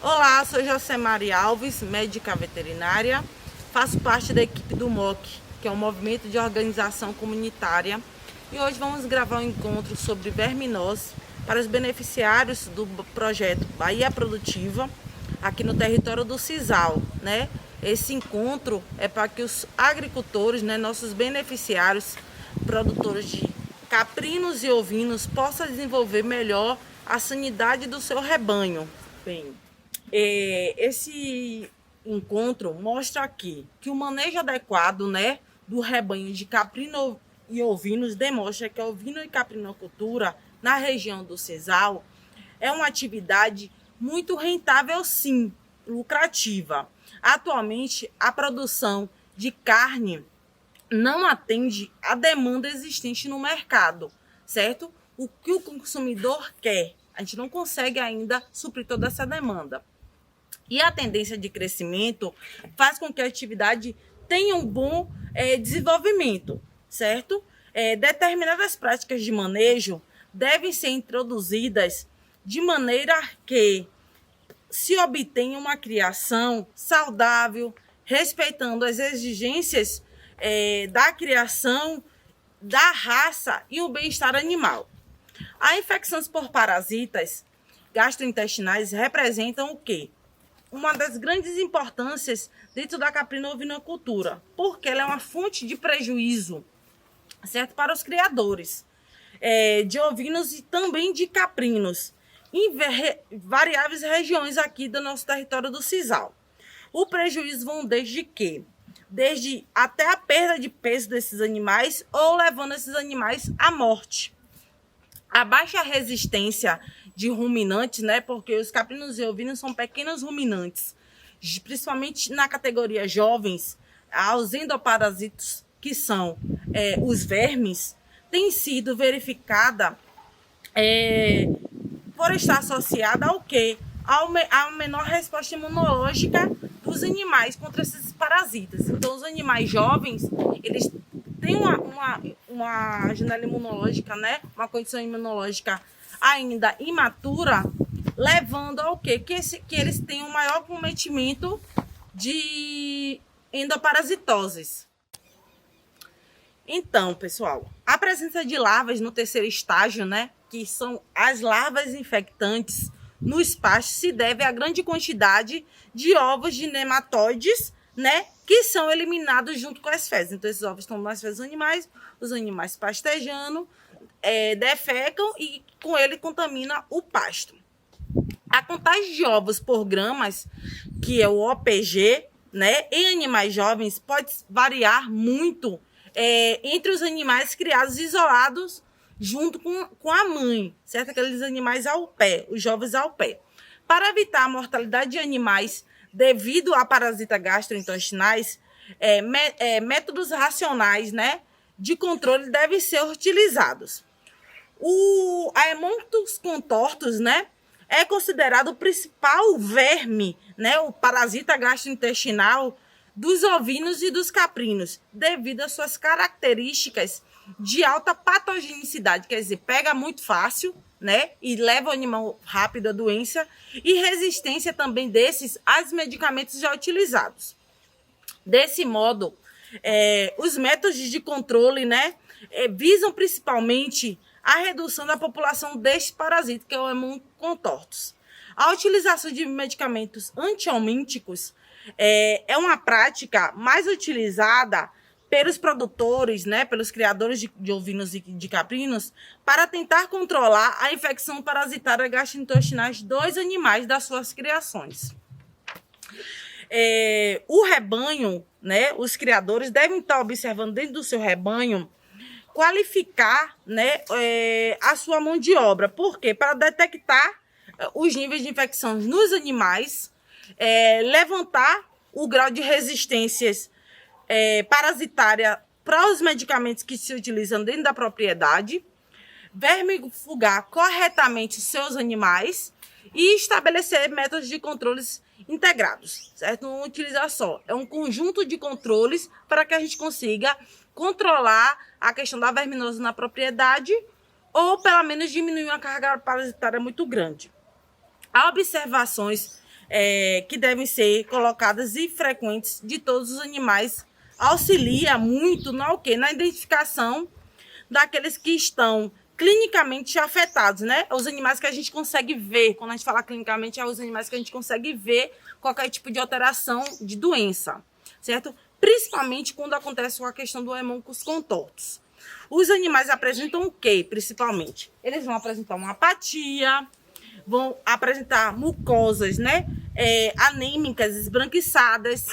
Olá, sou Josemari Alves, médica veterinária, faço parte da equipe do MOC, que é um movimento de organização comunitária, e hoje vamos gravar um encontro sobre verminose para os beneficiários do projeto Bahia Produtiva, aqui no território do Cisal, né? Esse encontro é para que os agricultores, né, nossos beneficiários, produtores de caprinos e ovinos, possam desenvolver melhor a sanidade do seu rebanho. Bem, esse encontro mostra aqui que o manejo adequado, né, do rebanho de caprino e ovinos demonstra que a ovino e caprinocultura na região do Cisal é uma atividade muito rentável, sim, lucrativa. Atualmente, a produção de carne não atende à demanda existente no mercado, certo? O que o consumidor quer, a gente não consegue ainda suprir toda essa demanda. E a tendência de crescimento faz com que a atividade tenha um bom desenvolvimento, certo? Determinadas práticas de manejo devem ser introduzidas de maneira que se obtenha uma criação saudável, respeitando as exigências da criação, da raça e o bem-estar animal. As infecções por parasitas gastrointestinais representam o quê? Uma das grandes importâncias dentro da caprino-ovinocultura, porque ela é uma fonte de prejuízo, certo, para os criadores de ovinos e também de caprinos, em variáveis regiões aqui do nosso território do Cisal. O prejuízo vão desde até a perda de peso desses animais ou levando esses animais à morte. A baixa resistência de ruminantes, né, porque os caprinos e ovinos são pequenos ruminantes, principalmente na categoria jovens, aos endoparasitos, que são os vermes, tem sido verificada por estar associada ao quê? A menor resposta imunológica dos animais contra esses parasitas. Então, os animais jovens, eles têm uma janela imunológica, né? Uma condição imunológica ainda imatura, levando ao quê? Que eles tenham um maior cometimento de endoparasitoses. Então, pessoal, a presença de larvas no terceiro estágio, né, que são as larvas infectantes nos pastos, se deve à grande quantidade de ovos de nematóides, né, que são eliminados junto com as fezes. Então, esses ovos estão nas fezes dos animais, os animais pastejando, defecam e com ele contamina o pasto. A contagem de ovos por gramas, que é o OPG, né, em animais jovens pode variar muito entre os animais criados isolados junto com a mãe, certo? Aqueles animais ao pé, os jovens ao pé. Para evitar a mortalidade de animais devido a parasitas gastrointestinais, métodos racionais, né, de controle devem ser utilizados. O Haemontus contortus, né, é considerado o principal verme, né, o parasita gastrointestinal dos ovinos e dos caprinos, devido às suas características de alta patogenicidade, quer dizer, pega muito fácil, né, e leva o animal rápido à doença, e resistência também desses aos medicamentos já utilizados. Desse modo, os métodos de controle, né, visam principalmente a redução da população deste parasita, que é o Haemontus contortus. A utilização de medicamentos antihelmínticos é uma prática mais utilizada pelos produtores, né, pelos criadores de ovinos e de caprinos, para tentar controlar a infecção parasitária gastrointestinais dos animais das suas criações. O rebanho, né, os criadores devem estar observando dentro do seu rebanho, qualificar, né, a sua mão de obra. Por quê? Para detectar os níveis de infecção nos animais, levantar o grau de resistências parasitária para os medicamentos que se utilizam dentro da propriedade, vermifugar corretamente os seus animais e estabelecer métodos de controles integrados, certo? Não utilizar só, é um conjunto de controles para que a gente consiga controlar a questão da verminose na propriedade ou pelo menos diminuir uma carga parasitária muito grande. Há observações que devem ser colocadas e frequentes de todos os animais, auxilia muito na identificação daqueles que estão clinicamente afetados, né? Os animais que a gente consegue ver, quando a gente fala clinicamente, é os animais que a gente consegue ver qualquer tipo de alteração de doença, certo? Principalmente quando acontece com a questão do hemônculos contortos. Os animais apresentam o quê, principalmente? Eles vão apresentar uma apatia, vão apresentar mucosas, né? Anêmicas, esbranquiçadas.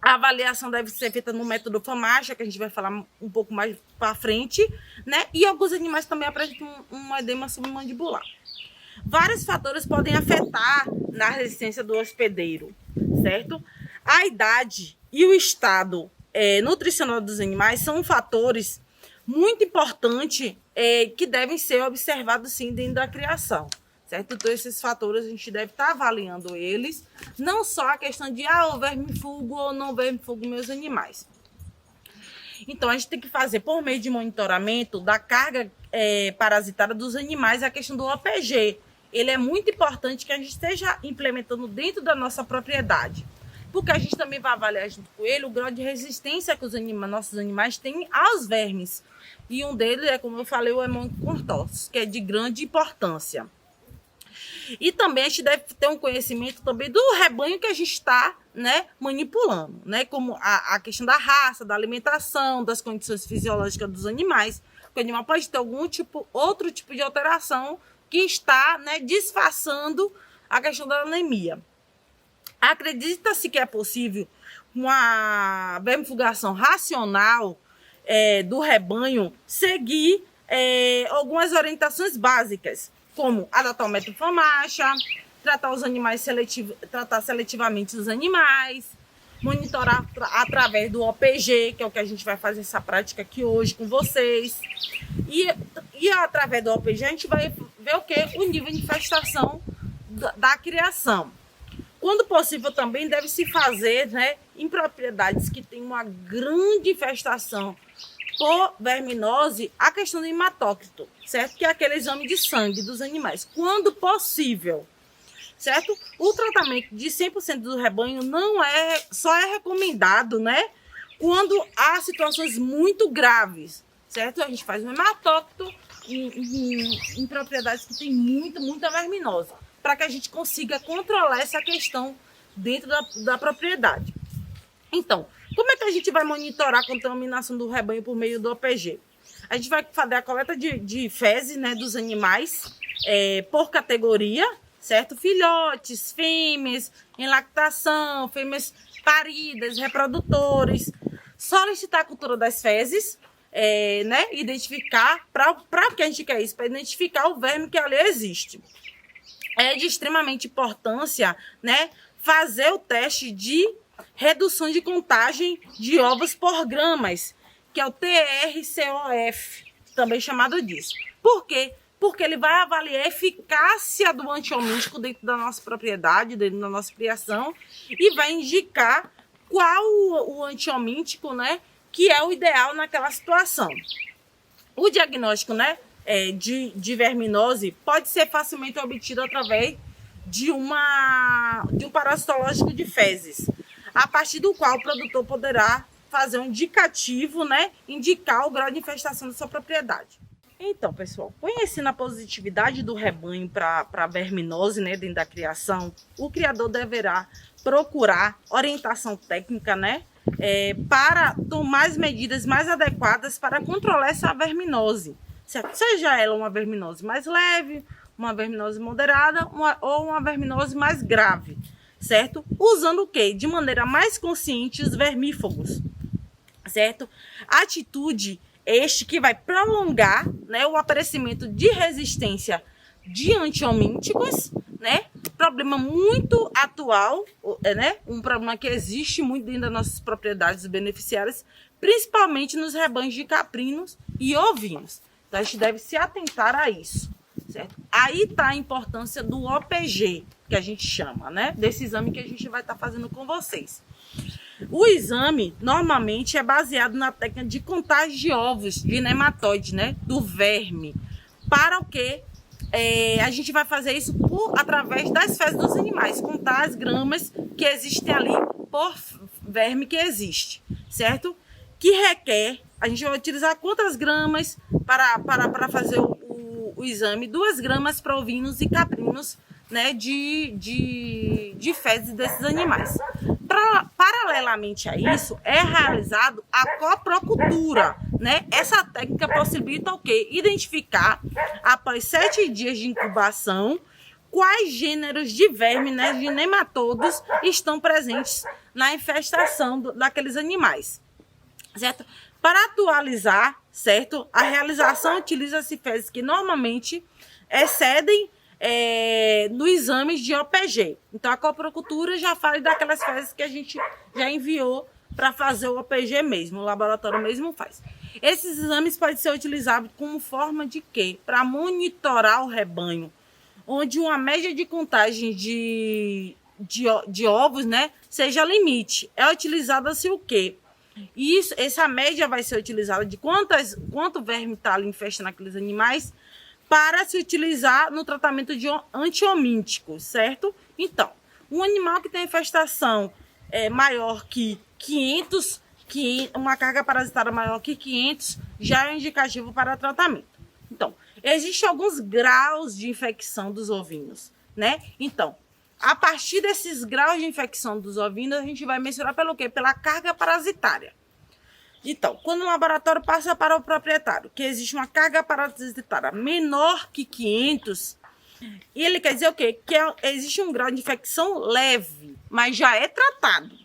A avaliação deve ser feita no método FAMACHA, que a gente vai falar um pouco mais para frente, né? E alguns animais também apresentam um edema submandibular. Vários fatores podem afetar na resistência do hospedeiro, certo? A idade e o estado nutricional dos animais são fatores muito importantes que devem ser observados sim dentro da criação. Certo? Então, esses fatores a gente deve estar avaliando eles, não só a questão de o vermifugo ou não vermifugo meus animais. Então, a gente tem que fazer, por meio de monitoramento da carga parasitária dos animais, a questão do OPG. Ele é muito importante que a gente esteja implementando dentro da nossa propriedade, porque a gente também vai avaliar junto com ele o grau de resistência que os nossos animais têm aos vermes. E um deles é, como eu falei, o hemônculos contortos, que é de grande importância. E também a gente deve ter um conhecimento também do rebanho que a gente está, né, manipulando, né, como a questão da raça, da alimentação, das condições fisiológicas dos animais. Porque o animal pode ter outro tipo de alteração que está, né, disfarçando a questão da anemia. Acredita-se que é possível uma vermifugação racional do rebanho seguir algumas orientações básicas, como adotar o método FAMACHA, tratar os animais tratar seletivamente os animais, monitorar através do OPG, que é o que a gente vai fazer essa prática aqui hoje com vocês. E através do OPG a gente vai ver o quê? O nível de infestação da criação. Quando possível também deve se fazer, né, em propriedades que tem uma grande infestação por verminose, a questão do hematócrito, certo? Que é aquele exame de sangue dos animais, quando possível, certo? O tratamento de 100% do rebanho só é recomendado, né, quando há situações muito graves, certo? A gente faz um hematócrito em propriedades que tem muita verminose, para que a gente consiga controlar essa questão dentro da propriedade. Então, como é que a gente vai monitorar a contaminação do rebanho por meio do OPG? A gente vai fazer a coleta de fezes, né, dos animais por categoria, certo? Filhotes, fêmeas, em lactação, fêmeas paridas, reprodutores. Solicitar a cultura das fezes, né? Identificar, para que a gente quer isso? Para identificar o verme que ali existe. É de extremamente importância, né, fazer o teste de redução de contagem de ovos por gramas, que é o TRCOF, também chamado disso. Por quê? Porque ele vai avaliar a eficácia do antiomítico dentro da nossa propriedade, dentro da nossa criação, e vai indicar qual o antiomítico, né, que é o ideal naquela situação. O diagnóstico, né, de verminose pode ser facilmente obtido através de um parasitológico de fezes, a partir do qual o produtor poderá fazer um indicativo, né, indicar o grau de infestação da sua propriedade. Então, pessoal, conhecendo a positividade do rebanho para a verminose, né, dentro da criação, o criador deverá procurar orientação técnica, né, para tomar as medidas mais adequadas para controlar essa verminose, certo? Seja ela uma verminose mais leve, uma verminose moderada ou uma verminose mais grave, certo? Usando o quê? De maneira mais consciente os vermífugos, certo? Atitude este que vai prolongar, né, o aparecimento de resistência de antiomíticos, né? Problema muito atual, né? Um problema que existe muito dentro das nossas propriedades beneficiárias, principalmente nos rebanhos de caprinos e ovinos. Então, a gente deve se atentar a isso, certo? Aí está a importância do OPG, que a gente chama, né? Desse exame que a gente vai estar fazendo com vocês. O exame, normalmente, é baseado na técnica de contagem de ovos de nematóide, né? Do verme. Para o quê? A gente vai fazer isso através das fezes dos animais, contar as gramas que existem ali por verme que existe, certo? Que requer, a gente vai utilizar quantas gramas para fazer o exame? 2 gramas para ovinos e caprinos, né, de fezes desses animais. Paralelamente a isso, é realizado a coprocultura, né? Essa técnica possibilita o quê? Identificar, após 7 dias de incubação, quais gêneros de vermes, né, de nematodos estão presentes na infestação daqueles animais, certo? Para atualizar, certo? A realização utiliza-se fezes que normalmente excedem no exame de OPG. Então, a coprocultura já fala daquelas fezes que a gente já enviou para fazer o OPG mesmo, o laboratório mesmo faz. Esses exames podem ser utilizados como forma de quê? Para monitorar o rebanho, onde uma média de contagem de ovos, né, seja limite. É utilizada-se o quê? Essa média vai ser utilizada de quanto verme está ali infestando aqueles animais, para se utilizar no tratamento de antiomíticos, certo? Então, um animal que tem infestação maior que 500, uma carga parasitária maior que 500, já é um indicativo para tratamento. Então, existem alguns graus de infecção dos ovinos, né? Então, a partir desses graus de infecção dos ovinos, a gente vai mensurar pelo quê? Pela carga parasitária. Então, quando o laboratório passa para o proprietário que existe uma carga parasitária menor que 500, ele quer dizer o quê? Que existe um grau de infecção leve, mas já é tratado,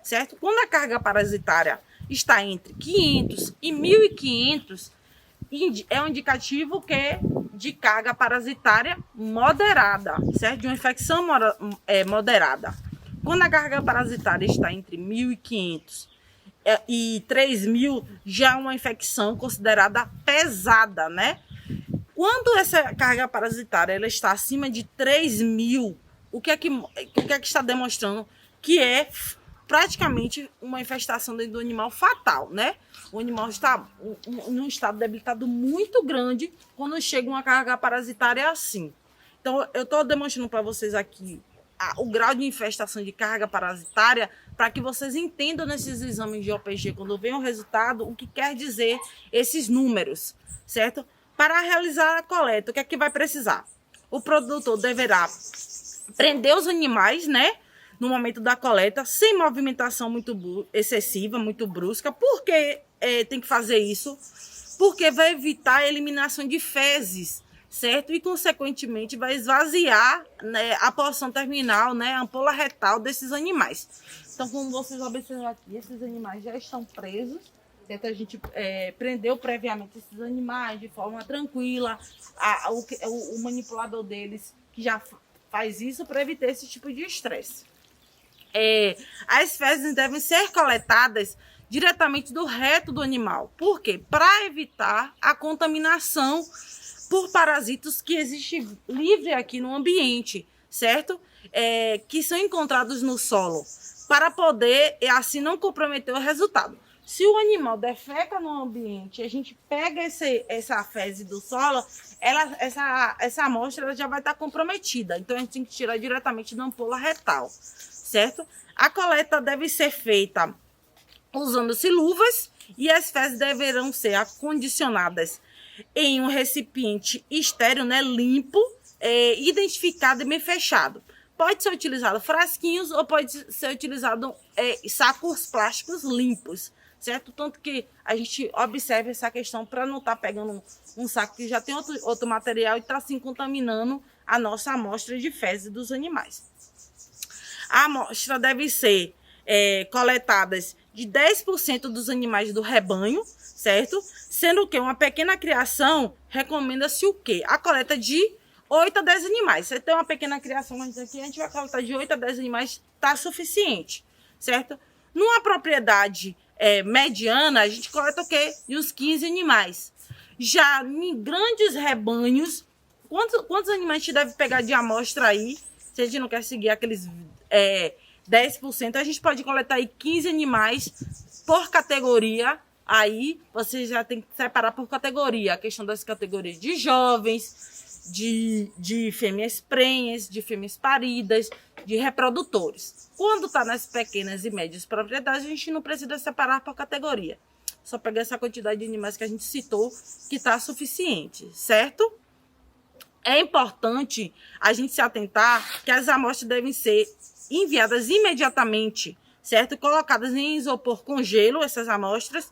certo? Quando a carga parasitária está entre 500 e 1.500, é um indicativo de carga parasitária moderada, certo? De uma infecção moderada. Quando a carga parasitária está entre 1.500 e 3.000, já é uma infecção considerada pesada, né? Quando essa carga parasitária ela está acima de 3.000, o que é que está demonstrando? Que é praticamente uma infestação dentro do animal fatal, né? O animal está num estado debilitado muito grande quando chega uma carga parasitária assim. Então, eu estou demonstrando para vocês aqui o grau de infestação de carga parasitária para que vocês entendam nesses exames de OPG, quando vem o resultado, o que quer dizer esses números, certo? Para realizar a coleta, o que é que vai precisar? O produtor deverá prender os animais, né, no momento da coleta, sem movimentação muito excessiva, muito brusca. Por que tem que fazer isso? Porque vai evitar a eliminação de fezes, certo? E, consequentemente, vai esvaziar, né, a porção terminal, né, a ampola retal desses animais. Então, como vocês observam aqui, esses animais já estão presos, certo? A gente prendeu previamente esses animais de forma tranquila. O manipulador deles que já faz isso para evitar esse tipo de estresse. As fezes devem ser coletadas diretamente do reto do animal. Por quê? Para evitar a contaminação por parasitas que existem livre aqui no ambiente, certo? Que são encontrados no solo, para poder, assim, não comprometer o resultado. Se o animal defeca no ambiente, a gente pega essa fezes do solo, essa amostra ela já vai estar comprometida. Então, a gente tem que tirar diretamente da ampola retal, certo? A coleta deve ser feita usando-se luvas e as fezes deverão ser acondicionadas em um recipiente estéril, né, limpo, identificado e bem fechado. Pode ser utilizado frasquinhos ou pode ser utilizado sacos plásticos limpos, certo? Tanto que a gente observa essa questão para não estar pegando um saco que já tem outro material e está assim contaminando a nossa amostra de fezes dos animais. A amostra deve ser coletada de 10% dos animais do rebanho, certo? Sendo que uma pequena criação, recomenda-se o quê? A coleta de 8 a 10 animais. Se tem uma pequena criação aqui, a gente vai coletar de 8 a 10 animais, tá suficiente, certo? Numa propriedade mediana, a gente coleta o quê? De uns 15 animais. Já em grandes rebanhos, quantos animais a gente deve pegar de amostra aí? Se a gente não quer seguir aqueles 10%. A gente pode coletar aí 15 animais por categoria. Aí você já tem que separar por categoria. A questão das categorias de jovens, de fêmeas prenhes, de fêmeas paridas, de reprodutores. Quando está nas pequenas e médias propriedades, a gente não precisa separar por categoria. Só pegar essa quantidade de animais que a gente citou, que está suficiente, certo? É importante a gente se atentar que as amostras devem ser enviadas imediatamente, certo? Colocadas em isopor com gelo, essas amostras,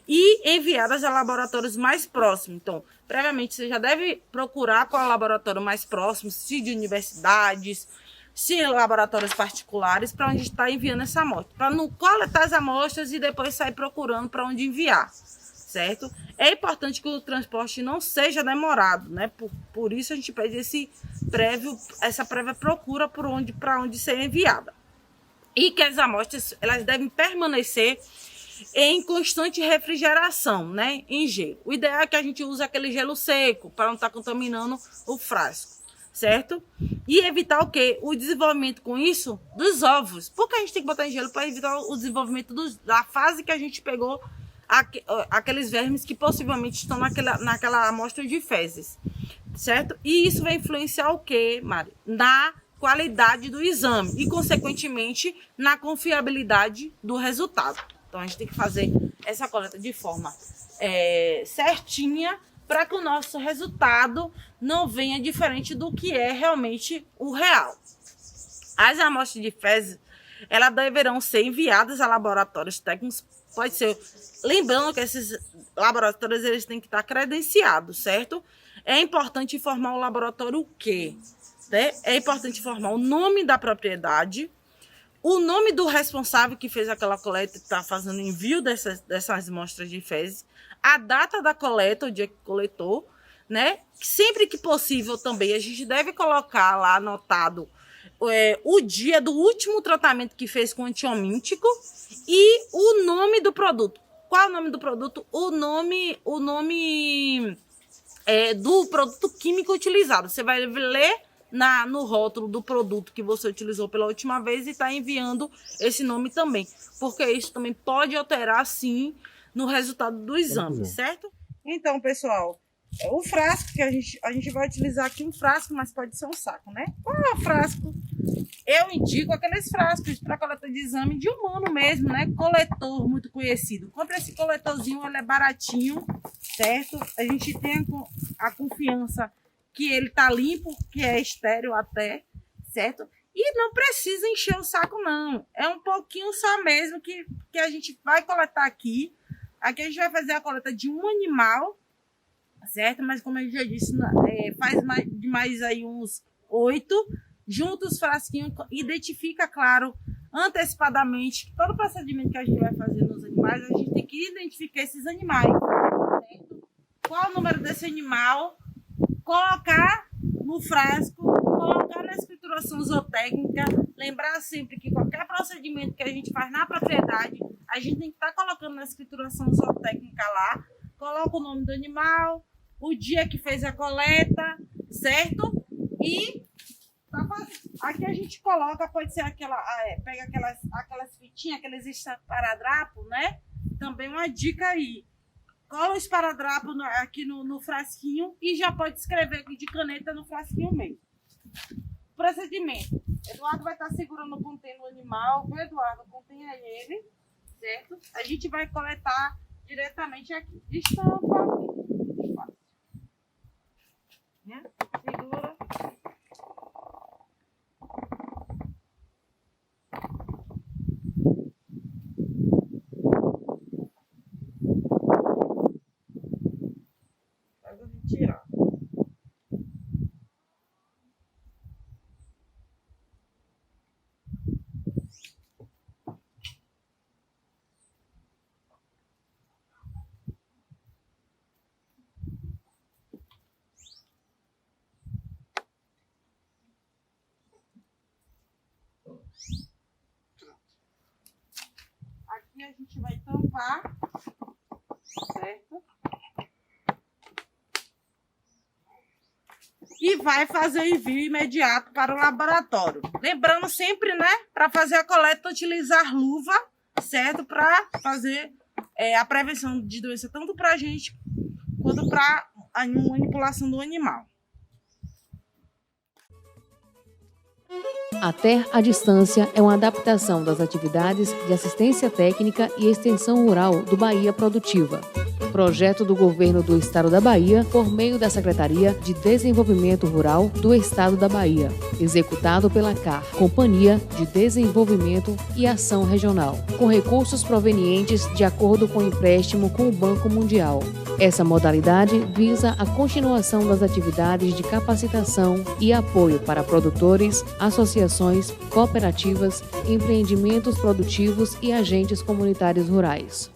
e enviadas a laboratórios mais próximos. Então, previamente, você já deve procurar qual é o laboratório mais próximo, se de universidades, se laboratórios particulares, para onde está enviando essa amostra. Para não coletar as amostras e depois sair procurando para onde enviar, certo? É importante que o transporte não seja demorado, né? Por isso a gente pede essa prévia procura para onde ser enviada. E que as amostras elas devem permanecer em constante refrigeração, né? Em gelo. O ideal é que a gente use aquele gelo seco para não estar contaminando o frasco, certo? E evitar o quê? O desenvolvimento com isso dos ovos. Por que a gente tem que botar em gelo? Para evitar o desenvolvimento da fase que a gente pegou aqueles vermes que possivelmente estão naquela amostra de fezes, certo? E isso vai influenciar o quê, Mari? Na qualidade do exame e, consequentemente, na confiabilidade do resultado. Então, a gente tem que fazer essa coleta de forma certinha para que o nosso resultado não venha diferente do que é realmente o real. As amostras de fezes, elas deverão ser enviadas a laboratórios técnicos. Pode ser, lembrando que esses laboratórios eles têm que estar credenciados, certo? É importante informar o laboratório o quê? Né? É importante informar o nome da propriedade, o nome do responsável que fez aquela coleta e está fazendo envio dessas amostras de fezes, a data da coleta, o dia que coletou, né? Sempre que possível também a gente deve colocar lá anotado o dia do último tratamento que fez com antiomítico e o nome do produto. Qual é o nome do produto? O nome do produto químico utilizado. Você vai ler no rótulo do produto que você utilizou pela última vez e está enviando esse nome também, porque isso também pode alterar, sim, no resultado do exame, certo? Então, pessoal, o frasco que a gente vai utilizar aqui, um frasco, mas pode ser um saco, né? Qual é o frasco? Eu indico aqueles frascos para coleta de exame de humano mesmo, né? Coletor muito conhecido. Compre esse coletorzinho, ele é baratinho, certo? A gente tem a confiança que ele tá limpo, que é estéril até, certo? E não precisa encher o saco, não. É um pouquinho só mesmo que a gente vai coletar aqui. Aqui a gente vai fazer a coleta de um animal, certo? Mas como eu já disse, faz mais aí uns 8. Junta os frasquinhos, identifica, claro, antecipadamente, todo o procedimento que a gente vai fazer nos animais, a gente tem que identificar esses animais, certo? Qual o número desse animal, colocar no frasco, colocar na escrituração zootécnica, lembrar sempre que qualquer procedimento que a gente faz na propriedade, a gente tem que estar colocando na escrituração zootécnica lá, coloca o nome do animal, o dia que fez a coleta, certo? E aqui a gente coloca, pode ser pega aquelas fitinhas, aqueles esparadrapos, né? Também uma dica aí. Cola o esparadrapo aqui no frasquinho e já pode escrever aqui de caneta no frasquinho mesmo. Procedimento. Eduardo vai estar segurando contendo o animal. O Eduardo contenha ele, certo? A gente vai coletar diretamente aqui. Estampa. Né? Segura. Tirar. Aqui a gente vai tampar, certo? que vai fazer o envio imediato para o laboratório. Lembrando sempre, né, para fazer a coleta, utilizar luva, certo? Para fazer a prevenção de doença tanto para a gente quanto para a manipulação do animal. A TER à Distância é uma adaptação das atividades de assistência técnica e extensão rural do Bahia Produtiva, projeto do Governo do Estado da Bahia por meio da Secretaria de Desenvolvimento Rural do Estado da Bahia, executado pela CAR, Companhia de Desenvolvimento e Ação Regional, com recursos provenientes de acordo com o empréstimo com o Banco Mundial. Essa modalidade visa a continuação das atividades de capacitação e apoio para produtores, associações, cooperativas, empreendimentos produtivos e agentes comunitários rurais.